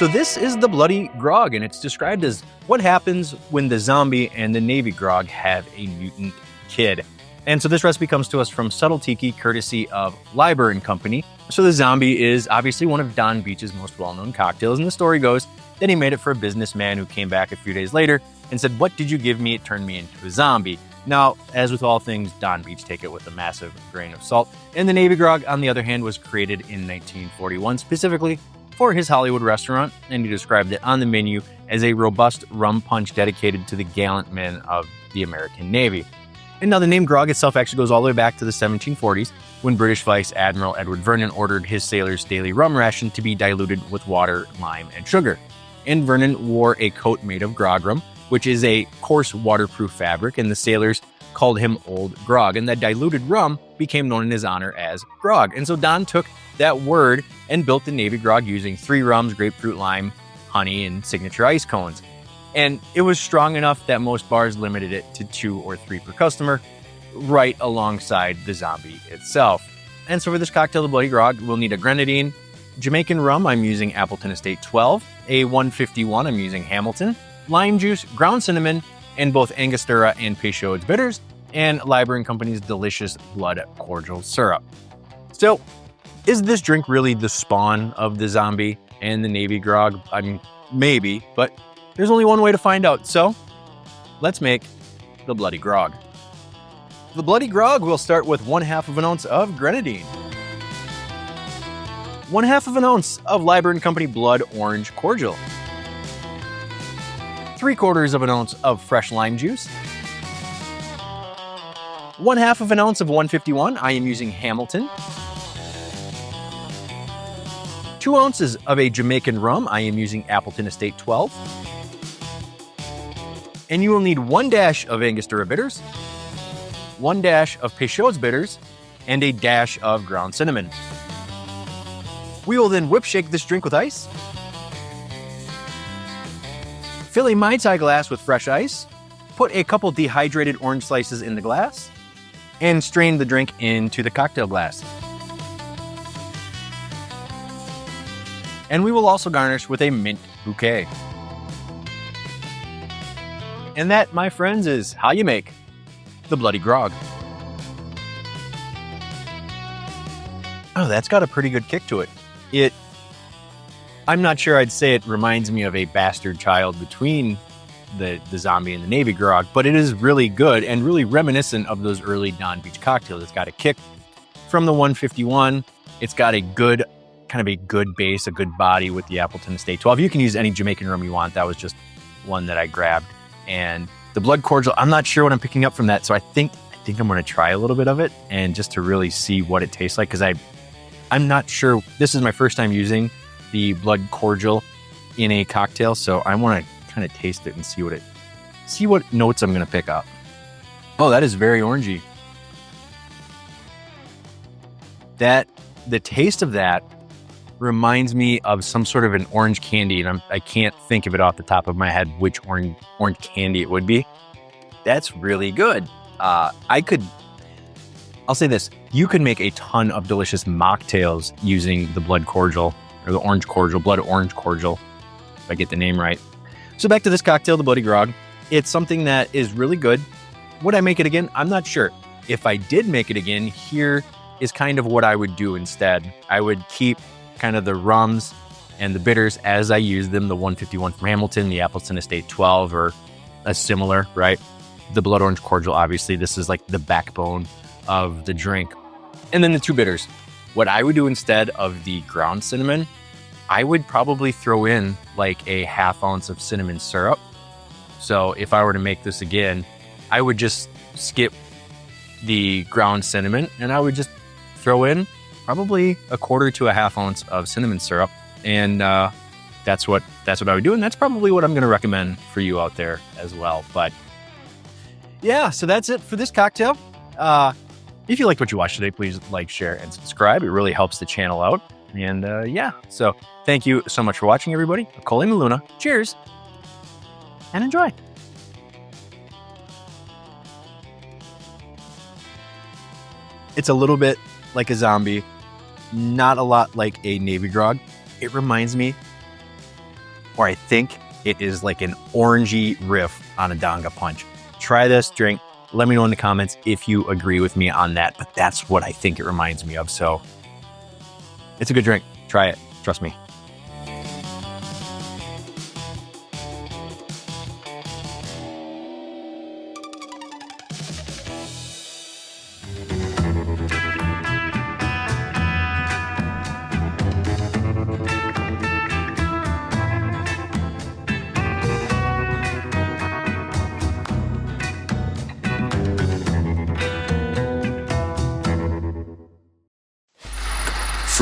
So this is the Bloody Grog, and it's described as what happens when the zombie and the Navy Grog have a mutant kid. And so this recipe comes to us from Subtle Tiki, courtesy of Liber and Company. So the zombie is obviously one of Don Beach's most well-known cocktails, and the story goes that he made it for a businessman who came back a few days later and said, "What did you give me? It turned me into a zombie." Now, as with all things Don Beach, take it with a massive grain of salt. And the Navy Grog, on the other hand, was created in 1941, specifically for his Hollywood restaurant, and he described it on the menu as a robust rum punch dedicated to the gallant men of the American Navy. And now the name Grog itself actually goes all the way back to the 1740s, when British Vice Admiral Edward Vernon ordered his sailors' daily rum ration to be diluted with water, lime, and sugar. And Vernon wore a coat made of grogram, which is a coarse waterproof fabric, and the sailors called him Old Grog, and that diluted rum became known in his honor as Grog. And so Don took that word and built the Navy Grog using 3 rums, grapefruit, lime, honey, and signature ice cones. And it was strong enough that most bars limited it to 2 or 3 per customer, right alongside the zombie itself. And so for this cocktail, the Bloody Grog, we'll need a grenadine, Jamaican rum, I'm using Appleton Estate 12, a 151, I'm using Hamilton, lime juice, ground cinnamon, and both Angostura and Peychaud's bitters, and Liber and Company's delicious blood cordial syrup. So, is this drink really the spawn of the zombie and the Navy Grog? I mean, maybe, but there's only one way to find out. So, let's make the Bloody Grog. The Bloody Grog will start with 1/2 of an ounce of grenadine, 1/2 of an ounce of Liber and Company blood orange cordial, 3/4 of an ounce of fresh lime juice, 1/2 of an ounce of 151, I am using Hamilton, 2 ounces of a Jamaican rum, I am using Appleton Estate 12, and you will need 1 dash of Angostura bitters, 1 dash of Peychaud's bitters, and a dash of ground cinnamon. We will then whip shake this drink with ice. Fill a Mai Tai glass with fresh ice, put a couple dehydrated orange slices in the glass, and strain the drink into the cocktail glass. And we will also garnish with a mint bouquet. And that, my friends, is how you make the Bloody Grog. Oh, that's got a pretty good kick to it. I'm not sure I'd say it reminds me of a bastard child between the zombie and the Navy Grog, but it is really good and really reminiscent of those early Don Beach cocktails. It's got a kick from the 151. It's got a good, kind of a good base, a good body with the Appleton Estate 12. You can use any Jamaican rum you want. That was just one that I grabbed. And the blood cordial, I'm not sure what I'm picking up from that, so I think I'm going to try a little bit of it, and just to really see what it tastes like, because I'm not sure. This is my first time using the blood cordial in a cocktail, so I want to kind of taste it and see what notes I'm going to pick up. Oh, that is very orangey. The taste of that reminds me of some sort of an orange candy, and I can't think of it off the top of my head which orange candy it would be. That's really good. I'll say this: you could make a ton of delicious mocktails using the blood cordial, or the orange cordial, blood orange cordial, if I get the name right. So back to this cocktail, the Bloody Grog. It's something that is really good. Would I make it again? I'm not sure. If I did make it again, here is kind of what I would do instead. I would keep kind of the rums and the bitters as I use them, the 151 from Hamilton, the Appleton Estate 12, or a similar, right? The blood orange cordial, obviously, this is like the backbone of the drink. And then the 2 bitters. What I would do instead of the ground cinnamon, I would probably throw in like a 1/2 ounce of cinnamon syrup. So if I were to make this again, I would just skip the ground cinnamon, and I would just throw in probably 1/4 to 1/2 ounce of cinnamon syrup. And that's what I would do. And that's probably what I'm going to recommend for you out there as well. But yeah, so that's it for this cocktail. If you liked what you watched today, please like, share, and subscribe. It really helps the channel out. And yeah, so thank you so much for watching, everybody. Akole Maluna. Cheers and enjoy. It's a little bit like a zombie, not a lot like a Navy Grog. It reminds me or I think it is like an orangey riff on a Donga Punch. Try this drink. Let me know in the comments if you agree with me on that, but that's what I think it reminds me of. So it's a good drink. Try it. Trust me.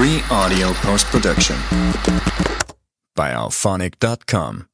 Free audio post-production by alphonic.com.